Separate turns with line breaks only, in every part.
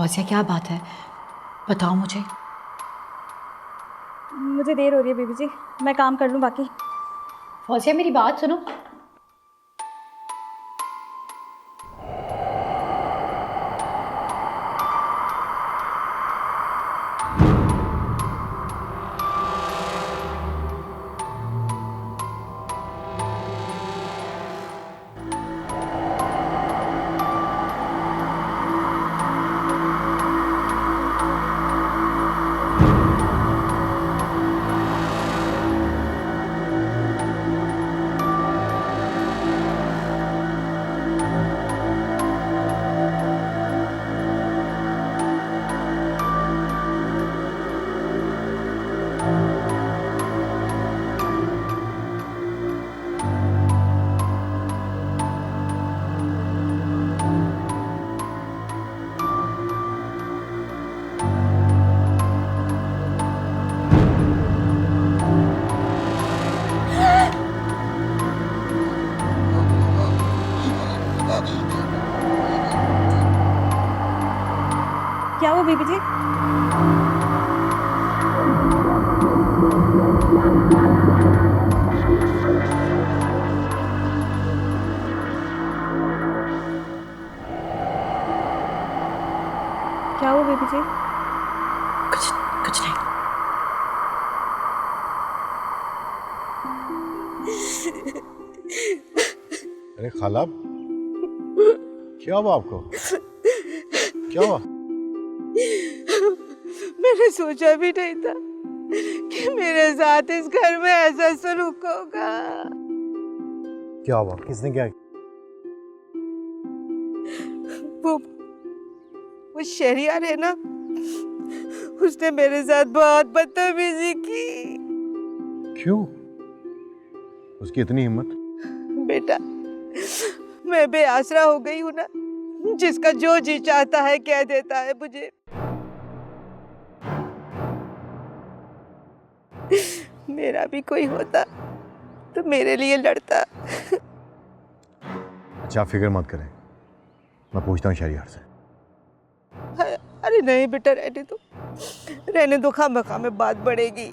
फौजिया क्या बात है, बताओ मुझे।
मुझे देर हो रही है बीबी जी, मैं काम कर लूँ बाकी।
फौजिया मेरी बात सुनो।
क्या हुआ बीबी जी? क्या हुआ बीबी जी?
कुछ कुछ नहीं।
अरे खाला, क्या हुआ आपको? क्या हुआ?
मैंने सोचा भी नहीं था कि मेरे साथ इस घर में ऐसा सलूक होगा।
क्या हुआ? किसने क्या?
वो वो शहरियार है ना, उसने मेरे साथ बहुत बदतमीजी की।
क्यों? उसकी इतनी हिम्मत?
बेटा, मैं बेआसरा हो गई हूँ ना, जिसका जो जी चाहता है कह देता है मुझे। मेरा भी कोई होता तो मेरे लिए लड़ता।
अच्छा आप फिक्र मत करें, मैं पूछता हूँ शहरियार से।
अरे नहीं बेटा, रहने दो, खामखा में बात बढ़ेगी।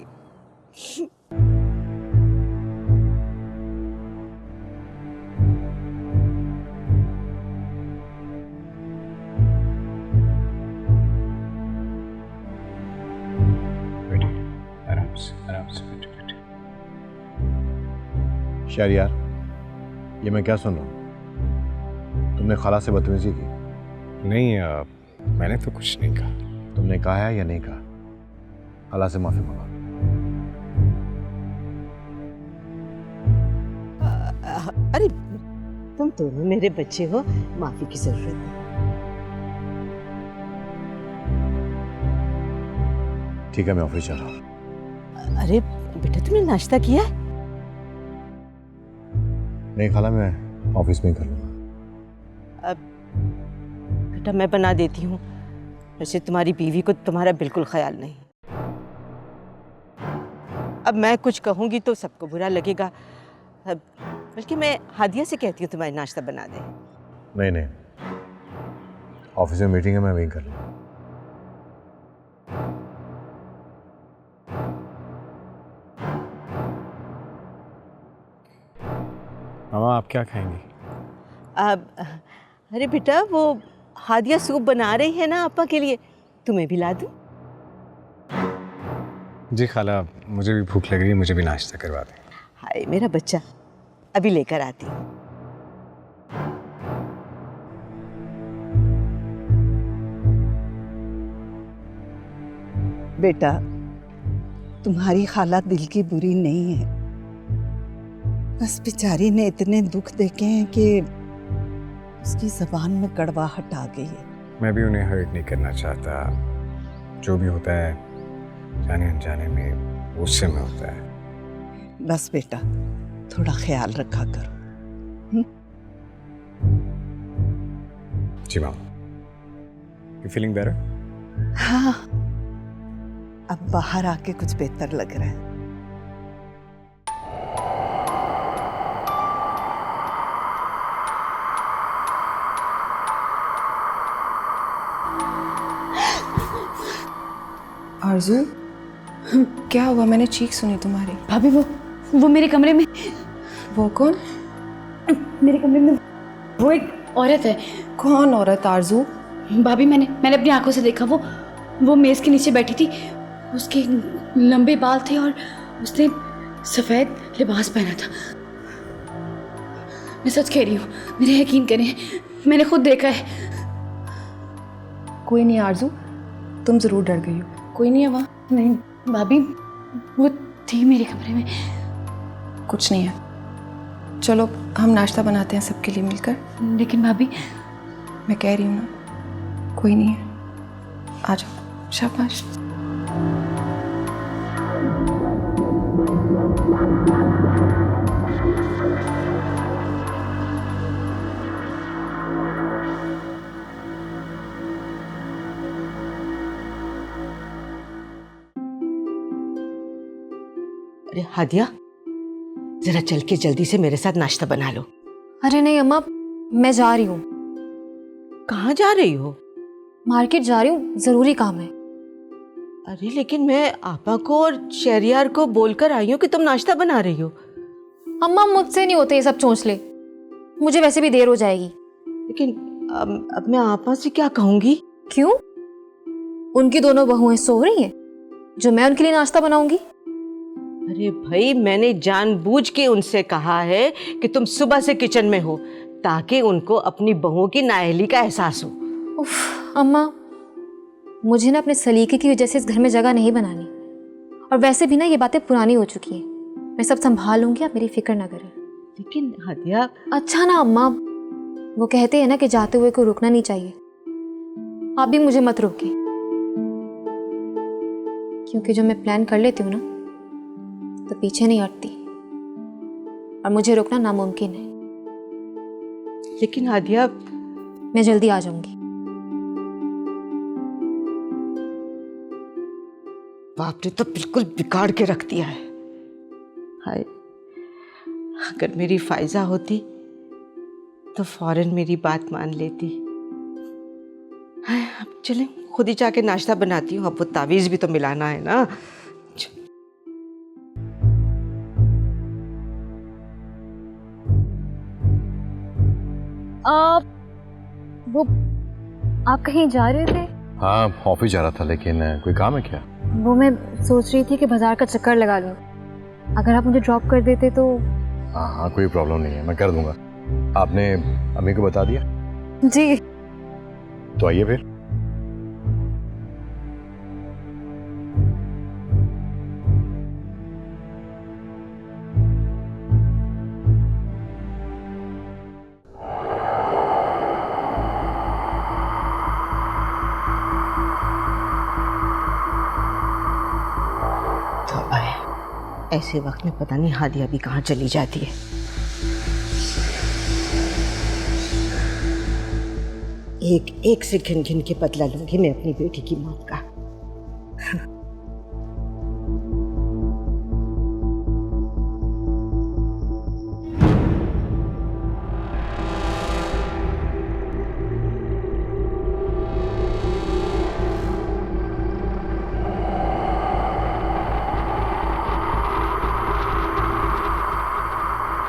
आराम से बैठे बैठे। शहरियार, ये मैं क्या सुन रहा हूँ? तुमने खाला से बदतमीजी की?
नहीं, मैंने तो कुछ नहीं कहा।
तुमने कहा है या नहीं कहा? खाला से माफी मांगा।
अरे तुम दोनों मेरे बच्चे हो, माफी की जरूरत नहीं।
ठीक है, मैं ऑफिस जा रहा हूँ।
अरे बेटा, तुमने नाश्ता किया?
नहीं खाला, मैं ऑफिस में ही कर लूँगा।
अब बेटा मैं बना देती हूँ, वैसे तुम्हारी बीवी को तुम्हारा बिल्कुल ख्याल नहीं। अब मैं कुछ कहूँगी तो सबको बुरा लगेगा, अब बल्कि मैं हादिया से कहती हूँ तुम्हारा नाश्ता बना दे।
नहीं नहीं, ऑफिस में मीटिंग है, मैं वहीं कर लूँगा।
मामा आप क्या खाएंगी?
अब अरे बेटा, वो हादिया सूप बना रही है ना आपा के लिए, तुम्हें भी ला दूँ?
जी खाला, मुझे भी भूख लग रही है, मुझे भी नाश्ता करवा दें।
हाय मेरा बच्चा, अभी लेकर आती हूँ। बेटा, तुम्हारी हालत दिल की बुरी नहीं है, बस बेचारी ने इतने दुख देखे हैं कि उसकी जबान में कड़वाहट आ गई है।
मैं भी उन्हें हर्ट नहीं करना चाहता, जो भी होता है जाने अनजाने में गुस्से में होता है।
बस बेटा, थोड़ा ख्याल रखा करो।
जी मामा, यू फीलिंग बेटर?
हाँ, अब बाहर आके कुछ बेहतर लग रहा है।
आरजू क्या हुआ? मैंने चीख सुनी तुम्हारी।
भाभी वो मेरे कमरे में,
वो कौन?
मेरे कमरे में वो एक औरत है।
कौन औरत आरजू?
भाभी मैंने अपनी आंखों से देखा, वो मेज के नीचे बैठी थी। उसके लंबे बाल थे और उसने सफ़ेद लिबास पहना था। मैं सच कह रही हूँ, मेरे यकीन करें, मैंने खुद देखा है।
कोई नहीं आरजू, तुम ज़रूर डर गई हो। कोई नहीं है वहाँ?
नहीं भाभी, वो थी मेरे कमरे में।
कुछ नहीं है, चलो हम नाश्ता बनाते हैं सबके लिए मिलकर।
लेकिन भाभी,
मैं कह रही हूँ ना, कोई नहीं है, आ जाओ। शाबाश।
अरे हादिया, जरा चल के जल्दी से मेरे साथ नाश्ता बना लो।
अरे नहीं अम्मा, मैं जा रही हूँ।
कहाँ जा रही हो?
मार्केट जा रही हूँ, जरूरी काम है।
अरे लेकिन मैं आपा को और शहरियार को बोलकर आई हूँ कि तुम नाश्ता बना रही हो।
अम्मा मुझसे नहीं होते ये सब चोंचले, मुझे वैसे भी देर हो जाएगी।
लेकिन अब मैं आपा से क्या कहूँगी?
क्यों? उनकी दोनों बहुएं सो रही हैं, जो मैं उनके लिए नाश्ता बनाऊंगी?
अरे भाई, मैंने जानबूझ के उनसे कहा है कि तुम सुबह से किचन में हो, ताकि उनको अपनी बहुओं की नाअहली का एहसास हो।
उफ अम्मा, मुझे ना अपने सलीके की वजह से इस घर में जगह नहीं बनानी, और वैसे भी ना ये बातें पुरानी हो चुकी हैं। मैं सब संभाल लूंगी, आप मेरी फिक्र ना करें।
लेकिन हादिया।
अच्छा ना अम्मा, वो कहते हैं ना कि जाते हुए को रुकना नहीं चाहिए। आप भी मुझे मत रोके, क्योंकि जो मैं प्लान कर लेती हूँ ना तो पीछे नहीं हटती, और मुझे रोकना नामुमकिन है।
लेकिन हादिया,
मैं जल्दी आ जाऊंगी।
बाप ने तो बिल्कुल बिगाड़ के रख दिया है। हाय, अगर मेरी फायजा होती तो फौरन मेरी बात मान लेती। हाय, अब चलें, खुद ही जाके नाश्ता बनाती हूँ। अब वो तावीज़ भी तो मिलाना है ना।
वो आप कहीं जा रहे थे?
हाँ, ऑफिस जा रहा था, लेकिन कोई काम है क्या?
वो मैं सोच रही थी कि बाजार का चक्कर लगा लूं, अगर आप मुझे ड्रॉप कर देते तो।
हाँ, कोई प्रॉब्लम नहीं है, मैं कर दूंगा। आपने अम्मी को बता दिया?
जी।
तो आइए फिर।
ऐसे वक्त में पता नहीं हादिया भी कहाँ चली जाती है। एक एक से घिन घिन के बदला लूंगी मैं अपनी बेटी की मौत का।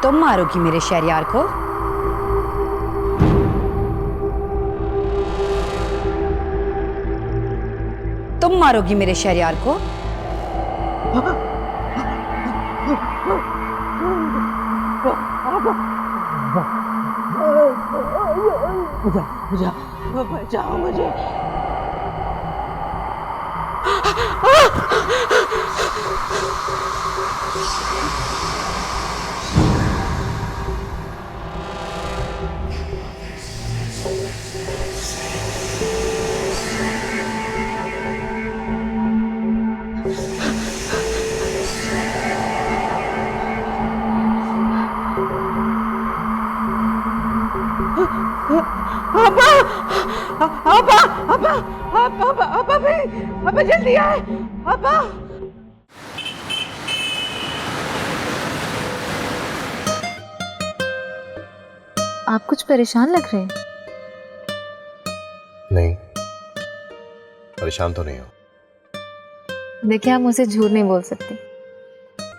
तुम मारोगी मेरे शहरयार को? तुम मारोगी मेरे शहरयार को?
बचाओ मुझे। अबा जल्दी आए। अबा,
आप कुछ परेशान लग रहे हैं।
नहीं, परेशान तो नहीं हो।
देखिए, आप मुझसे झूठ नहीं बोल सकते।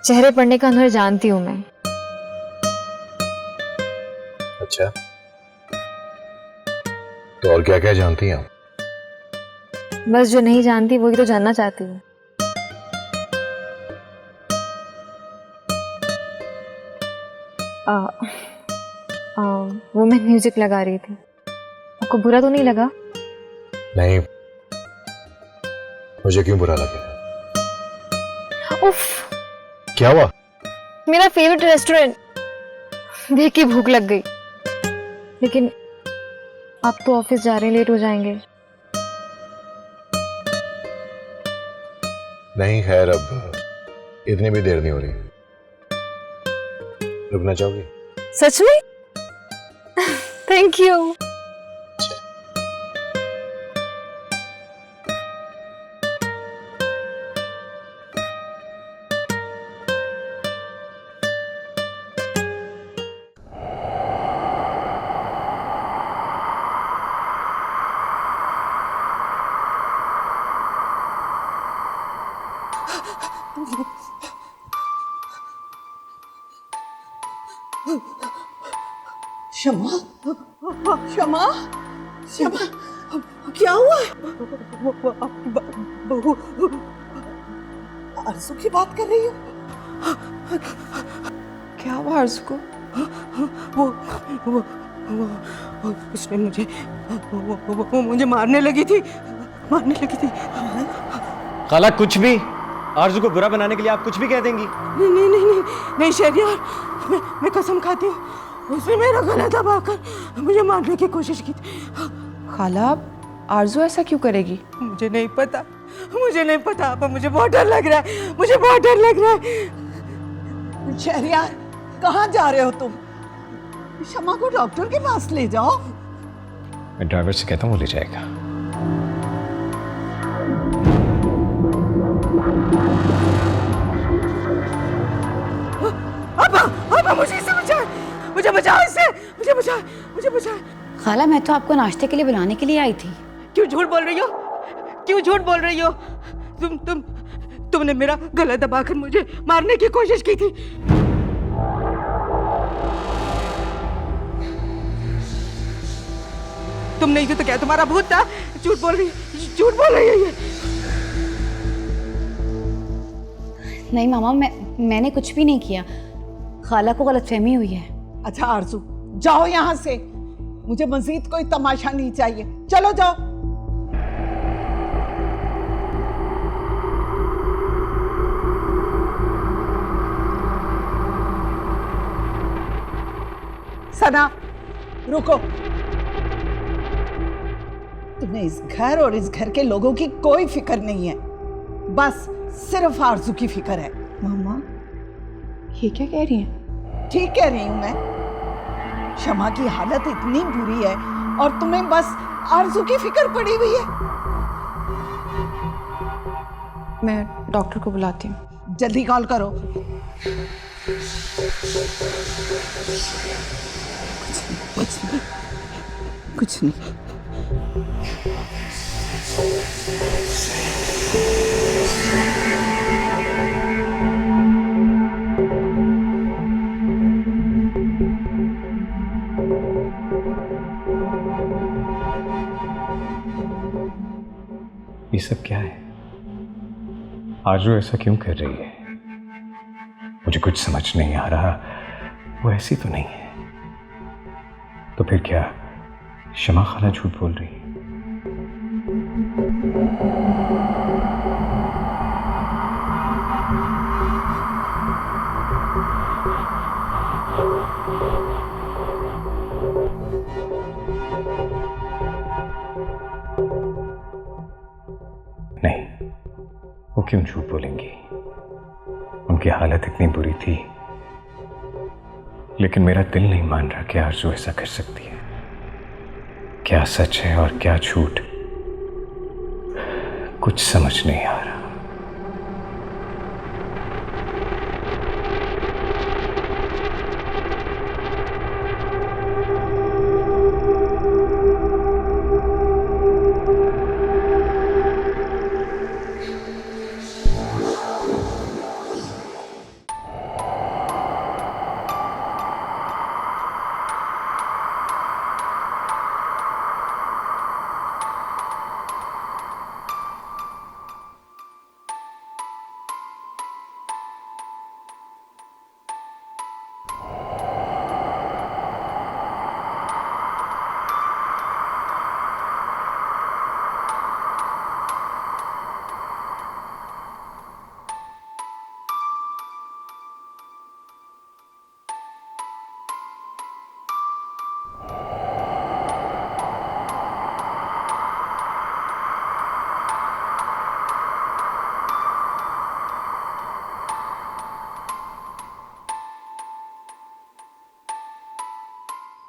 चेहरे पढ़ने का हुनर जानती हूँ मैं।
अच्छा, तो और क्या क्या जानती हैं आप?
बस जो नहीं जानती वही तो जानना चाहती हूँ। वो मैं म्यूजिक लगा रही थी। आपको बुरा तो नहीं लगा?
नहीं, मुझे क्यों बुरा लगेगा?
उफ,
क्या हुआ?
मेरा फेवरेट रेस्टोरेंट देख के भूख लग गई। लेकिन आप तो ऑफिस जा रहे हैं, लेट हो जाएंगे।
नहीं, खैर अब इतनी भी देर नहीं हो रही। रुकना चाहोगी?
सच में? Thank you.
क्षमा, क्षमा, क्षमा, क्या हुआ? वो आपकी बहू आरज़ू की बात कर रही हो?
क्या हुआ आरज़ू को? वो उसने मुझे वो मुझे मारने लगी थी।
खाला, कुछ भी आरज़ू को बुरा बनाने के लिए आप कुछ भी कह देंगी?
नहीं शहरियार, मैं कसम खाती हूँ, उसने मेरा गला दबाकर मुझे मारने की कोशिश की थी। खाला, आरज़ू ऐसा क्यों करेगी? मुझे नहीं पता, अब मुझे बहुत डर लग रहा है,
शहरियार, कहाँ जा रहे हो तुम? क्षमा को डॉक्टर के पास ले जाओ।
मैं ड्राइवर से कहता हूँ, वो ले जाएगा।
अब मुझे इससे मुझे बचाओ इससे, मुझे बचाओ।
खाला, मैं तो आपको नाश्ते के लिए बुलाने के लिए आई थी।
क्यों झूठ बोल रही हो? तुमने मेरा गला दबाकर मुझे मारने की कोशिश की थी। तुम नहीं थी तो क्या तुम्हारा भूत था? झूठ बोल रही है ये।
नहीं मामा, मैंने कुछ भी नहीं किया। खाला को गलतफहमी हुई है।
अच्छा आरज़ू, जाओ यहाँ से, मुझे मजीद कोई तमाशा नहीं चाहिए। चलो जाओ। सना, रुको। तुम्हें इस घर और इस घर के लोगों की कोई फिक्र नहीं है, बस सिर्फ आरज़ू की फिक्र है।
मामा, ये क्या कह रही हैं?
ठीक कह रही हूं मैं। क्षमा की हालत इतनी बुरी है और तुम्हें बस आरज़ू की फिक्र पड़ी हुई है।
मैं डॉक्टर को बुलाती हूँ।
जल्दी कॉल करो। कुछ नहीं।
ये सब क्या है? आरज़ू ऐसा क्यों कर रही है? मुझे कुछ समझ नहीं आ रहा। वो ऐसी तो नहीं है। तो फिर क्या क्षमा खाला झूठ बोल रही है? नहीं, वो क्यों झूठ बोलेंगी? उनकी हालत इतनी बुरी थी, लेकिन मेरा दिल नहीं मान रहा कि आरज़ू ऐसा कर सकती है। क्या सच है और क्या झूठ, कुछ समझ नहीं आ रहा।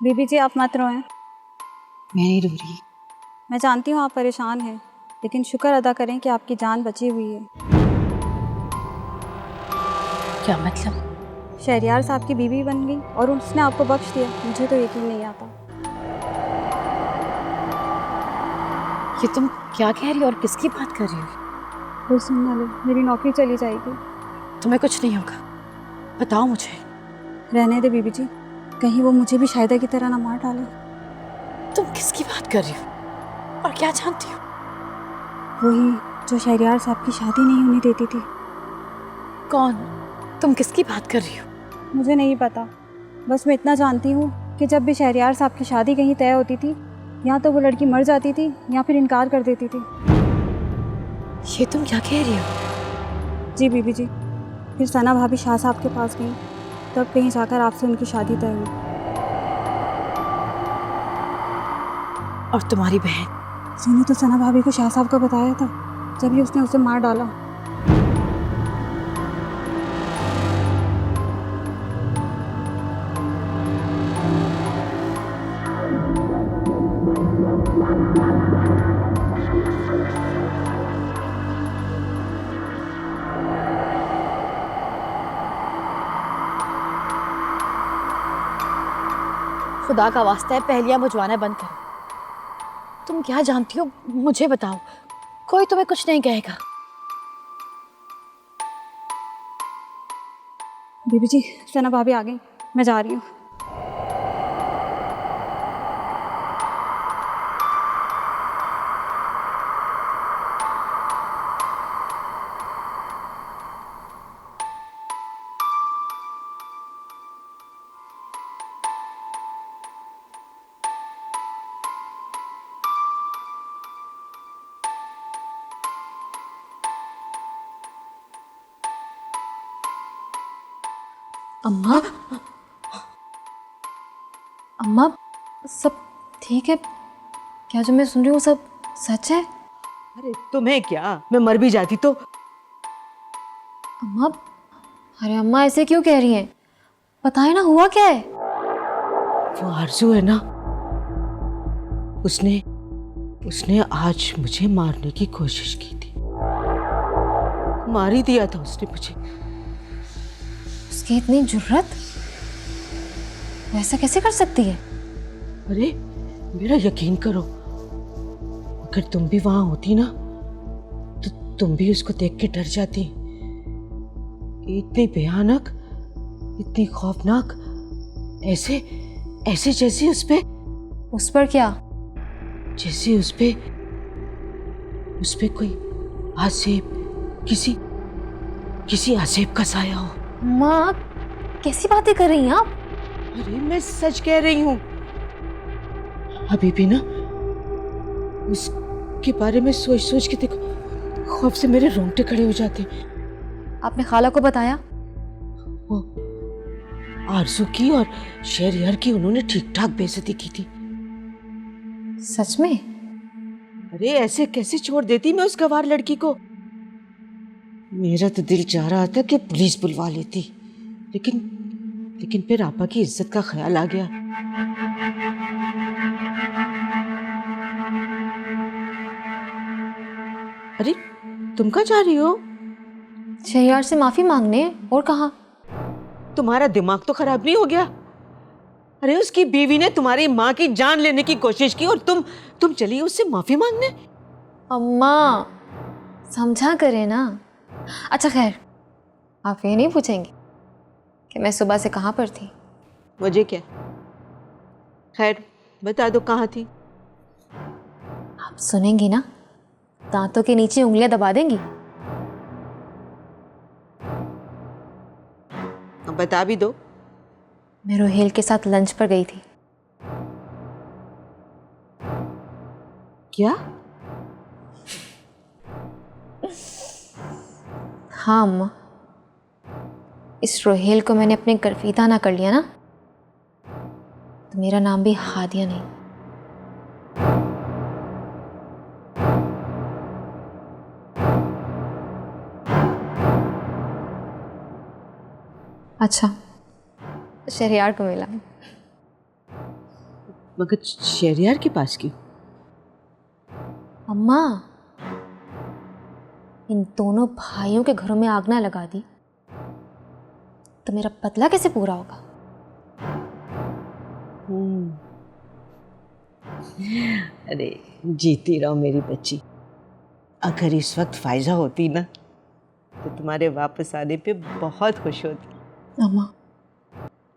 बीबी जी आप मत रोएं।
मैं नहीं रो रही।
मैं जानती हूँ आप परेशान हैं, लेकिन शुक्र अदा करें कि आपकी जान बची हुई है।
क्या मतलब?
शहरयार साहब की बीवी बन गई और उसने आपको बख्श दिया। मुझे तो यकीन नहीं आता।
ये तुम क्या कह रही हो और किसकी बात कर रही हो?
वो सुनना लो, मेरी नौकरी चली जाएगी।
तुम्हें कुछ नहीं होगा, बताओ मुझे।
रहने दे बीबी जी, कहीं वो मुझे भी शायदा की तरह ना मार डाले।
तुम किसकी बात कर रही हो और क्या जानती हो?
वही जो शहरयार साहब की शादी नहीं होने देती थी।
कौन? तुम किसकी बात कर रही हो?
मुझे नहीं पता, बस मैं इतना जानती हूँ कि जब भी शहरयार साहब की शादी कहीं तय होती थी, या तो वो लड़की मर जाती थी या फिर इनकार कर देती थी।
ये तुम क्या कह रही हो?
जी बीबी जी, फिर सना भाभी शाह साहब के पास गई, तब कहीं जाकर आपसे उनकी शादी तय हुई।
और तुम्हारी बहन?
मैंने तो सना भाभी को शाह साहब का बताया था, जब ही उसने उसे मार डाला।
खुदा का वास्ता है, पहेलियां बुझवाना बंद करो। तुम क्या जानती हो मुझे बताओ, कोई तुम्हें कुछ नहीं कहेगा।
बीबी जी, सना भाभी आ गई, मैं जा रही हूँ।
अम्मा, अम्मा, सब ठीक है क्या? जो मैं सुन रही हूँ सब सच है?
अरे तुम्हें क्या, मैं मर भी जाती तो।
अम्मा, अरे अम्मा ऐसे क्यों कह रही हैं? बताए ना, हुआ क्या है?
वो आरज़ू है ना, उसने आज मुझे मारने की कोशिश की थी। मार ही दिया था उसने मुझे।
उसकी इतनी जुर्रत? वो ऐसा कैसे कर सकती है?
अरे मेरा यकीन करो, अगर तुम भी वहां होती ना तो तुम भी उसको देख के डर जाती। इतनी भयानक, इतनी खौफनाक, ऐसे ऐसे जैसे
उस पर क्या?
जैसे उस पे कोई आसेब, किसी आसेब का साया हो।
माँ, कैसी बातें कर रही हैं आप?
अरे मैं सच कह रही हूँ। अभी भी ना उसके बारे में सोच सोच के देखो, खौफ से मेरे रोंगटे खड़े हो जाते।
आपने खाला को बताया?
वो आरज़ू की और शहरयार की उन्होंने ठीक ठाक बेइज्जती की थी।
सच में?
अरे ऐसे कैसे छोड़ देती मैं उस गवार लड़की को। मेरा तो दिल चाह रहा था कि पुलिस बुलवा लेती, लेकिन फिर आपा की इज्जत का ख्याल आ गया। अरे तुम कहाँ जा रही हो?
शहरयार से माफी मांगने, और कहाँ?
तुम्हारा दिमाग तो खराब नहीं हो गया? अरे उसकी बीवी ने तुम्हारी माँ की जान लेने की कोशिश की और तुम चली उससे माफी मांगने?
अम्मा, समझा करें ना। अच्छा खैर, आप ये नहीं पूछेंगे कि मैं सुबह से कहाँ पर थी?
मुझे क्या, खैर बता दो कहाँ थी।
आप सुनेंगी ना, दांतों के नीचे उंगलियां दबा देंगी।
अब बता भी दो।
मैं रोहेल के साथ लंच पर गई थी।
क्या?
हाँ अम्मा, इस रोहेल को मैंने अपने गर्विदा ना कर लिया ना, तो मेरा नाम भी हादिया नहीं। अच्छा, शहरयार को मिला।
मगर शहरयार के पास क्यों?
अम्मा, इन दोनों भाइयों के घरों में आग ना लगा दी तो मेरा बदला कैसे पूरा होगा?
अरे जीती रहो मेरी बच्ची। अगर इस वक्त फायजा होती ना तो तुम्हारे वापस आने पे बहुत खुश होती।
अम्मा,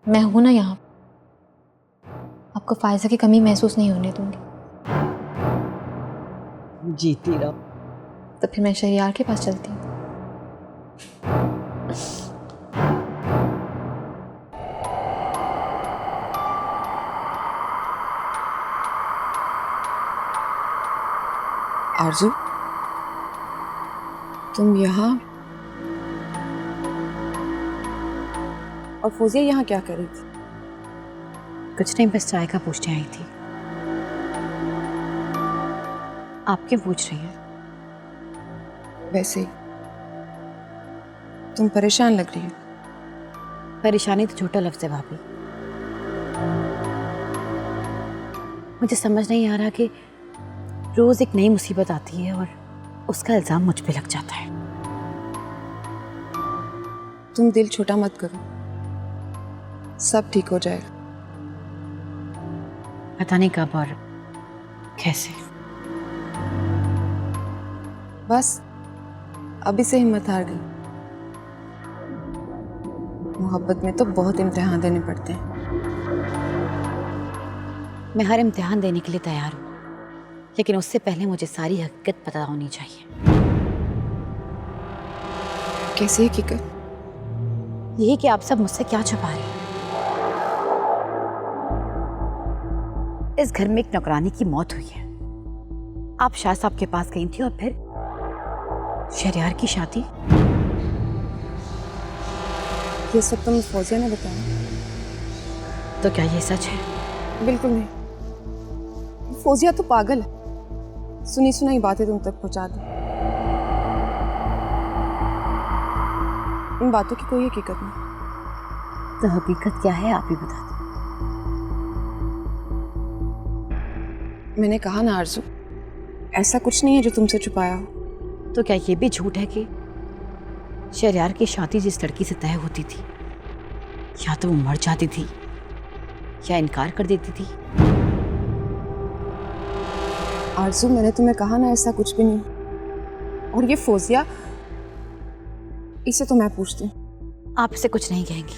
मैं हूं ना यहाँ, आपको फायजा की कमी महसूस नहीं होने दूंगी।
जीती रहो।
तो फिर मैं शहरयार के पास चलती हूँ।
आरजू, तुम यहाँ और फौजिया यहाँ क्या कर रही थी?
कुछ नहीं, बस चाय का पूछने आई थी। आप क्यों पूछ रही हैं?
वैसे ही तुम परेशान लग रही हो।
परेशानी तो छोटा लफ्ज़ है भाभी। मुझे समझ नहीं आ रहा कि रोज एक नई मुसीबत आती है और उसका इल्जाम मुझ पे लग जाता है।
तुम दिल छोटा मत करो, सब ठीक हो जाएगा।
पता नहीं कब और कैसे।
बस अभी से हिम्मत हार गई। मोहब्बत में तो बहुत इम्तिहान देने पड़ते हैं।
मैं हर इम्तिहान देने के लिए तैयार हूँ, लेकिन उससे पहले मुझे सारी हकीकत पता होनी चाहिए।
कैसी हकीकत?
यही कि आप सब मुझसे क्या छुपा रहे हैं। इस घर में एक नौकरानी की मौत हुई है। आप शाह साहब के पास गई थी और फिर शहरयार की शादी।
ये सब तुम फौजिया ने बताया?
तो क्या ये सच है?
बिल्कुल नहीं। फौजिया तो पागल है, सुनी सुनाई बातें तुम तक पहुंचा दी। इन बातों की कोई हकीकत नहीं।
तो हकीकत क्या है, आप ही बता दो।
मैंने कहा ना आरजू, ऐसा कुछ नहीं है जो तुमसे छुपाया हो।
तो क्या ये भी झूठ है कि शहरयार की शादी जिस लड़की से तय होती थी, या तो वो मर जाती थी या इनकार कर देती थी?
आरजू, मैंने तुम्हें कहा ना ऐसा कुछ भी नहीं। और ये फौजिया, इसे तो मैं पूछती हूँ।
आप इसे कुछ नहीं कहेंगी?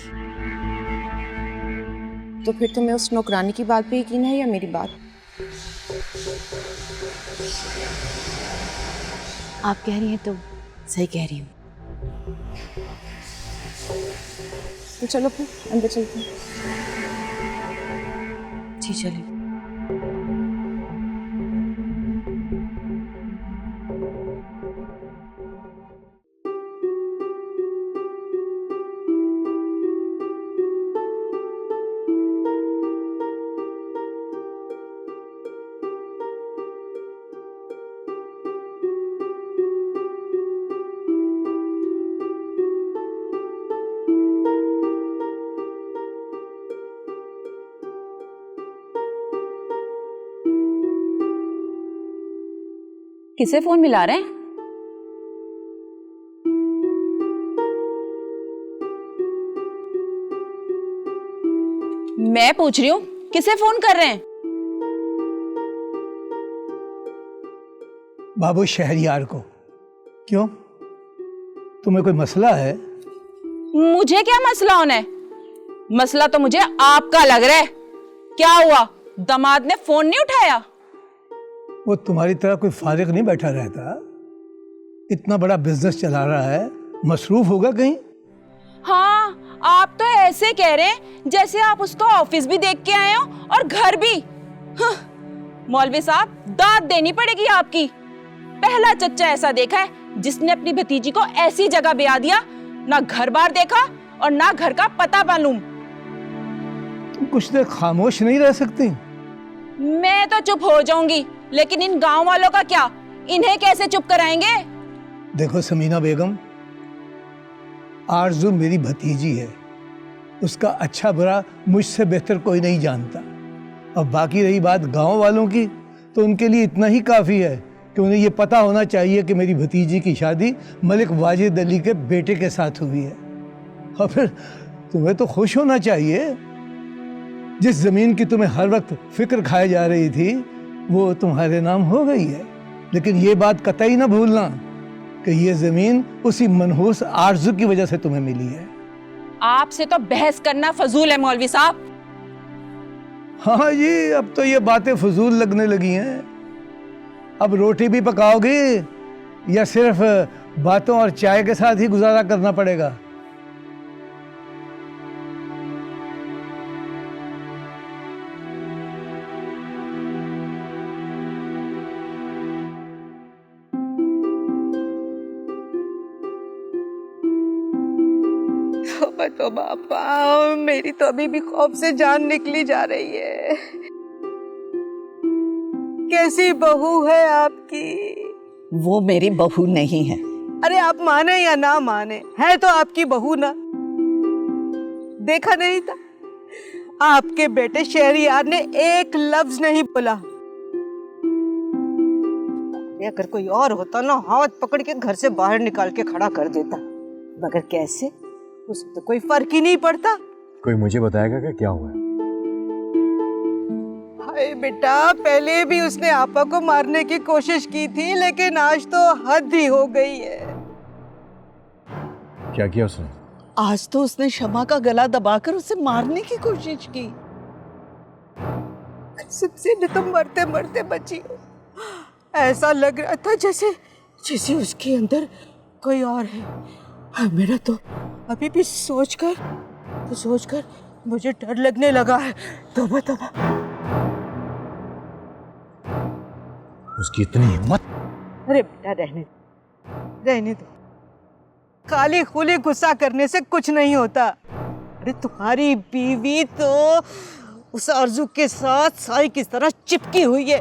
तो फिर तुम्हें उस नौकरानी की बात पे यकीन है या मेरी बात?
आप कह रही हैं तो सही कह रही हूँ।
तो चलो फिर अंदर चलते हैं।
जी चलिए।
किसे फोन मिला रहे हैं? मैं पूछ रही हूँ किसे फोन कर रहे हैं?
बाबू शहरयार को। क्यों, तुम्हें कोई मसला है?
मुझे क्या मसला होना है? मसला तो मुझे आपका लग रहा है। क्या हुआ, दामाद ने फोन नहीं उठाया?
वो तुम्हारी तरह कोई फारिग नहीं बैठा रहता। इतना बड़ा बिजनेस चला रहा है, मसरूफ होगा कहीं।
हाँ, आप तो ऐसे कह रहे हैं जैसे आप उसका ऑफिस भी देख के आए हो और घर भी। हाँ, मौलवी साहब, दाद देनी पड़ेगी आपकी। पहला चच्चा ऐसा देखा है जिसने अपनी भतीजी को ऐसी जगह ब्याह दिया, ना घर बार देखा और ना घर का पता मालूम।
तुम कुछ देर खामोश नहीं रह सकती?
मैं तो चुप हो जाऊंगी, लेकिन इन गांव वालों का क्या? इन्हें कैसे चुप कराएंगे?
देखो समीना बेगम, आरजू मेरी भतीजी है। उसका अच्छा बुरा मुझसे बेहतर कोई नहीं जानता। अब बाकी रही बात गांव वालों की, तो उनके लिए इतना ही काफ़ी है कि उन्हें ये पता होना चाहिए कि मेरी भतीजी की शादी मलिक वाजिद अली के बेटे के साथ हुई है। और फिर तुम्हें तो खुश होना चाहिए। जिस ज़मीन की तुम्हें हर वक्त फिक्र खाई जा रही थी वो तुम्हारे नाम हो गई है। लेकिन ये बात कतई ना भूलना कि ये ज़मीन उसी मनहूस आरज़ू की वजह से तुम्हें मिली है।
आपसे तो बहस करना फजूल है मौलवी साहब।
हाँ जी, अब तो ये बातें फजूल लगने लगी हैं। अब रोटी भी पकाओगी या सिर्फ बातों और चाय के साथ ही गुजारा करना पड़ेगा?
तो बापा, मेरी तो अभी भी खौफ से जान निकली जा रही है। कैसी बहू है आपकी?
वो मेरी बहू नहीं है।
अरे आप माने या ना माने, है तो आपकी बहू ना। देखा नहीं था आपके बेटे शहरियार ने एक लफ्ज नहीं बोला। अगर कोई और होता ना, हाथ पकड़ के घर से बाहर निकाल के खड़ा कर देता, मगर कैसे, उसे तो कोई फर्क ही नहीं पड़ता।
कोई मुझे बताएगा कि क्या हुआ है?
हाय बेटा, पहले भी उसने आपा को मारने की कोशिश की थी, लेकिन आज तो हद ही हो गई है।
क्या किया उसने?
आज तो उसने शमा का गला दबाकर उसे मारने की कोशिश की।
सबसे न तो मरते मरते बची हो। ऐसा लग रहा था जैसे जैसे उसके अंदर कोई और है। मेरा तो अभी भी सोचकर मुझे डर लगने लगा है। तौबा तौबा।
उसकी इतनी हिम्मत!
अरे बेटा, रहने दो। काली खुली गुस्सा करने से कुछ नहीं होता। अरे तुम्हारी बीवी तो उस आरज़ू के साथ साई की तरह चिपकी हुई है।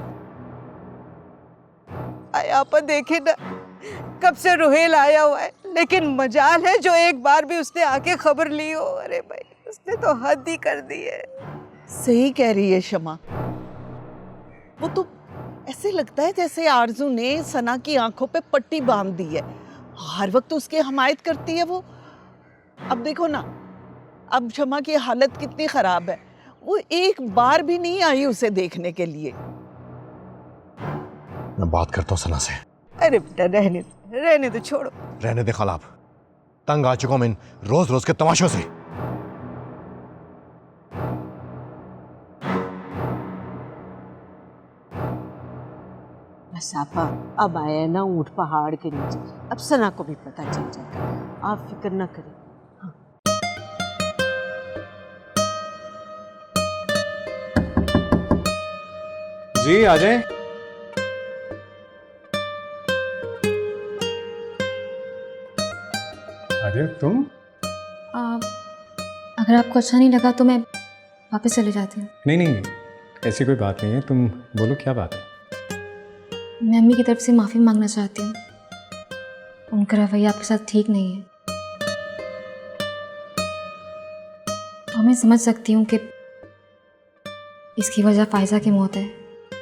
आया पर देखे ना, कब से रुहेल आया हुआ है, लेकिन मजाल है जो एक बार भी उसने आके खबर ली हो। अरे भाई, उसने तो हद ही कर दी है।
सही कह रही है शमा। वो तो ऐसे लगता है जैसे आरज़ू ने सना की आंखों पे पट्टी बांध दी है। हर वक्त उसकी हमायत करती है वो। अब देखो ना, अब शमा की हालत कितनी खराब है। वो एक बार भी नहीं आई उसे देखने के लिए।
मैं बात करता हूँ सना से।
अरे बेटा, रहने दो, छोड़ो।
रहने दे खलाब, तंग आ चुका हूं मैं इन रोज रोज के तमाशों से।
बस आपा, अब आया ना ऊंट पहाड़ के नीचे, अब सना को भी पता चल जाएगा। आप फिक्र ना करें।
जी आ जाए। अरे तुम?
अगर आपको अच्छा नहीं लगा तो मैं वापस चले जाती हूँ।
नहीं, ऐसी कोई बात नहीं है। तुम बोलो, क्या बात है?
मैं अम्मी की तरफ से माफ़ी मांगना चाहती हूँ। उनका रवैया आपके साथ ठीक नहीं है। और मैं समझ सकती हूँ कि इसकी वजह फायजा की मौत है।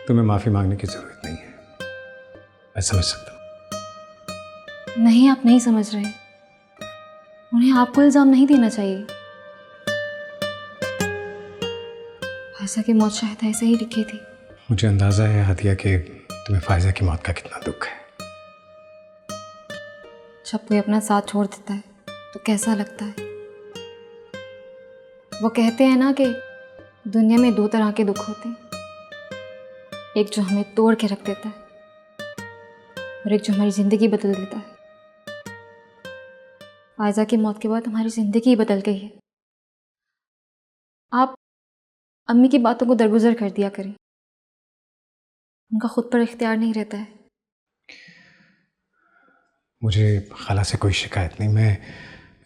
तुम्हें माफ़ी मांगने की ज़रूरत नहीं है, मैं समझ सकता हूँ।
नहीं, आप नहीं समझ रहे। उन्हें आपको इल्ज़ाम नहीं देना चाहिए। फायजा की मौत शायद ऐसे ही लिखी थी।
मुझे अंदाज़ा है हादिया कि तुम्हें फायजा की मौत का कितना दुख है।
जब कोई अपना साथ छोड़ देता है तो कैसा लगता है। वो कहते हैं ना कि दुनिया में दो तरह के दुख होते हैं, एक जो हमें तोड़ के रख देता है और एक जो हमारी ज़िंदगी बदल देता है। फायजा की मौत के बाद हमारी ज़िंदगी ही बदल गई है। आप अम्मी की बातों को दरगुजर कर दिया करें, उनका खुद पर इख्तियार नहीं रहता है।
मुझे खाला से कोई शिकायत नहीं, मैं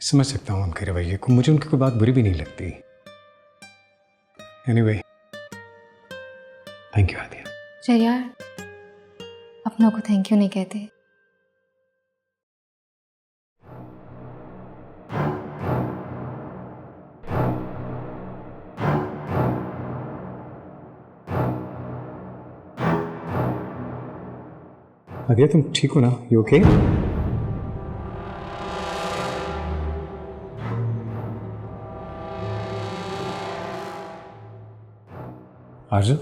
समझ सकता हूँ उनके रवैये को। मुझे उनकी कोई बात बुरी भी नहीं लगती। Anyway, thank you Hadiya.
Shahryar, अपनों को थैंक यू नहीं कहते।
हादिया तुम ठीक हो ना? You okay? आरजू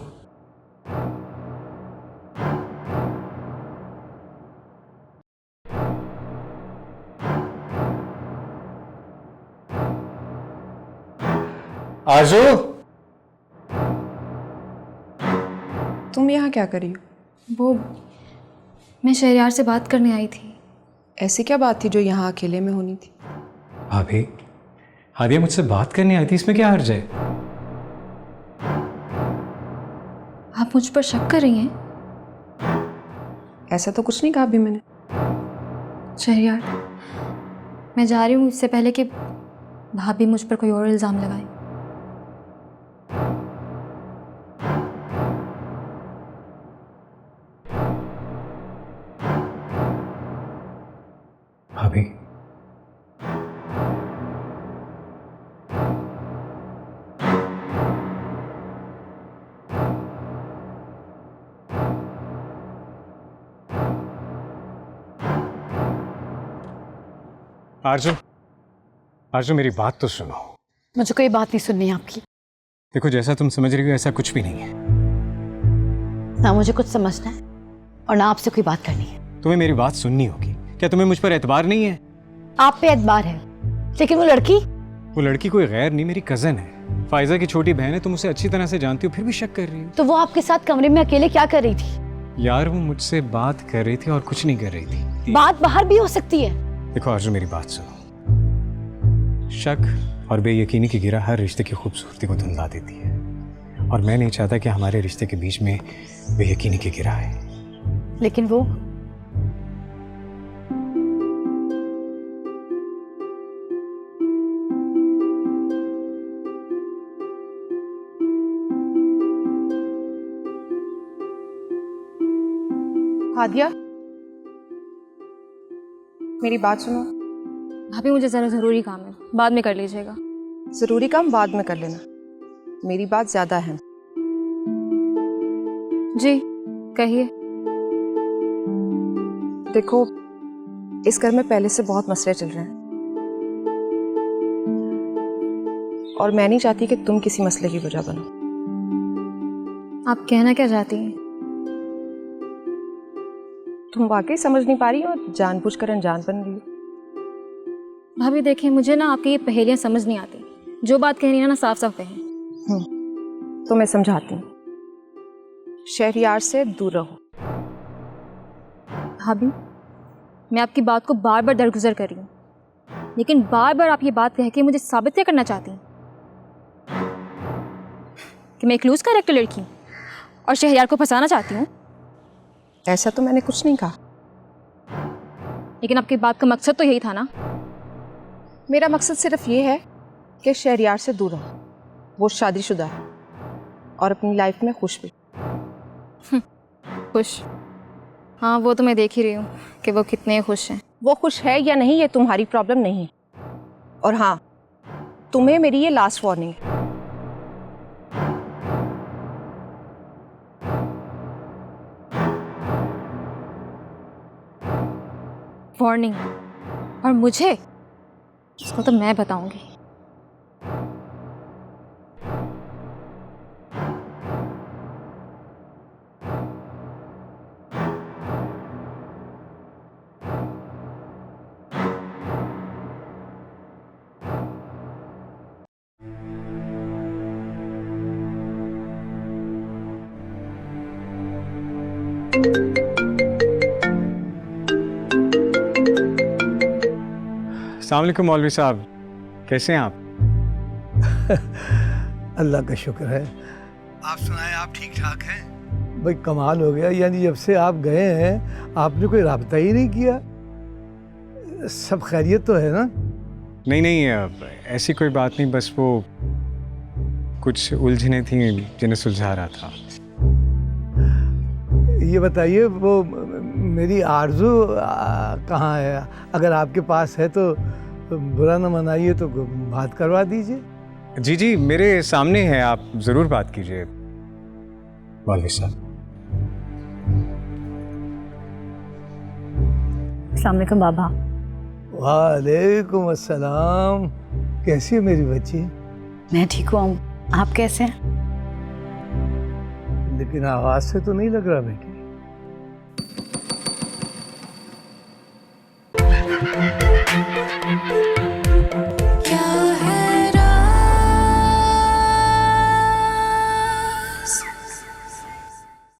आरजू
तुम यहाँ क्या कर रही हो?
वो मैं शहरयार से बात करने आई थी।
ऐसी क्या बात थी जो यहाँ अकेले में होनी थी?
भाभी, हादिया मुझसे बात करने आई थी, इसमें क्या हर्ज है?
आप मुझ पर शक कर रही हैं?
ऐसा तो कुछ नहीं कहा अभी मैंने।
शहरयार, मैं जा रही हूँ इससे पहले कि भाभी मुझ पर कोई और इल्ज़ाम लगाए।
भाभी, आरजू मेरी बात तो सुनो।
मुझे कोई बात नहीं सुननी है आपकी।
देखो, जैसा तुम समझ रही हो ऐसा कुछ भी नहीं है।
ना मुझे कुछ समझना है और ना आपसे कोई बात करनी है।
तुम्हें मेरी बात सुननी होगी। क्या तुम्हें मुझ पर एतबार नहीं है?
आप पे एतबार है, लेकिन
वो लड़की कोई गैर नहीं, मेरी कजन है, फायजा की छोटी बहन है। तुम उसे अच्छी तरह से जानती हो, फिर भी शक कर रही हो।
तो वो आपके साथ कमरे में अकेले क्या कर रही थी?
यार, वो मुझसे बात कर रही थी और कुछ नहीं कर रही थी।
बात बाहर भी हो सकती है।
देखो आरजू, मेरी बात सुनो। शक और बेयकीनी की गिरा हर रिश्ते की खूबसूरती को धुंधला देती है, और मैं नहीं चाहता कि हमारे रिश्ते के बीच में बेयकीनी की गिरा है।
लेकिन वो
हादिया, मेरी बात सुनो।
भाभी, मुझे ज़रा ज़रूरी काम है, बाद में कर लीजिएगा।
ज़रूरी काम बाद में कर लेना, मेरी बात ज़्यादा है।
जी कहिए।
देखो, इस घर में पहले से बहुत मसले चल रहे हैं, और मैं नहीं चाहती कि तुम किसी मसले की वजह बनो।
आप कहना क्या चाहती हैं?
तुम वाकई समझ नहीं पा रही हो, जानबूझकर अनजान बन रही हो।
भाभी देखिए, मुझे ना आपकी ये पहेलियाँ समझ नहीं आती। जो बात कह रही है ना, साफ साफ कहें।
तो मैं समझाती हूँ। शहरयार से दूर रहो।
भाभी, मैं आपकी बात को बार बार दरगुजर कर रही हूँ, लेकिन बार बार आप ये बात कह के मुझे साबित क्या करना चाहती हैं कि मैं एक लूज कैरेक्टर लड़की हूँ और शहरयार को फंसाना चाहती हूँ?
ऐसा तो मैंने कुछ नहीं कहा।
लेकिन आपकी बात का मकसद तो यही था ना।
मेरा मकसद सिर्फ ये है कि शहरयार से दूर रहो। वो शादीशुदा है और अपनी लाइफ में खुश भी।
खुश? हाँ, वो तो मैं देख ही रही हूँ कि वो कितने खुश हैं।
वो खुश है या नहीं, ये तुम्हारी प्रॉब्लम नहीं है। और हाँ, तुम्हें मेरी ये लास्ट वार्निंग है।
वार्निंग? और मुझे? इसको तो मैं बताऊंगी।
अस्सलाम वालेकुम मौलवी साहब, कैसे हैं आप?
अल्लाह का शुक्र है। आप सुनाएं, आप ठीक ठाक हैं? भाई कमाल हो गया, यानी जब से आप गए हैं आपने कोई राब्ता ही नहीं किया। सब खैरियत तो है ना?
नहीं, ऐसी कोई बात नहीं, बस वो कुछ उलझने थी जिन्हें सुलझा रहा था।
ये बताइए, वो मेरी आरजू कहाँ है? अगर आपके पास है तो बुरा न मनाइए, तो बात करवा दीजिए।
जी, मेरे सामने है, आप ज़रूर बात कीजिए मौलवी साहब।
अस्सलाम वालेकुम बाबा।
वालेकुम अस्सलाम। कैसी है मेरी बच्ची?
मैं ठीक हूँ, आप कैसे हैं?
लेकिन आवाज से तो नहीं लग रहा बेटी।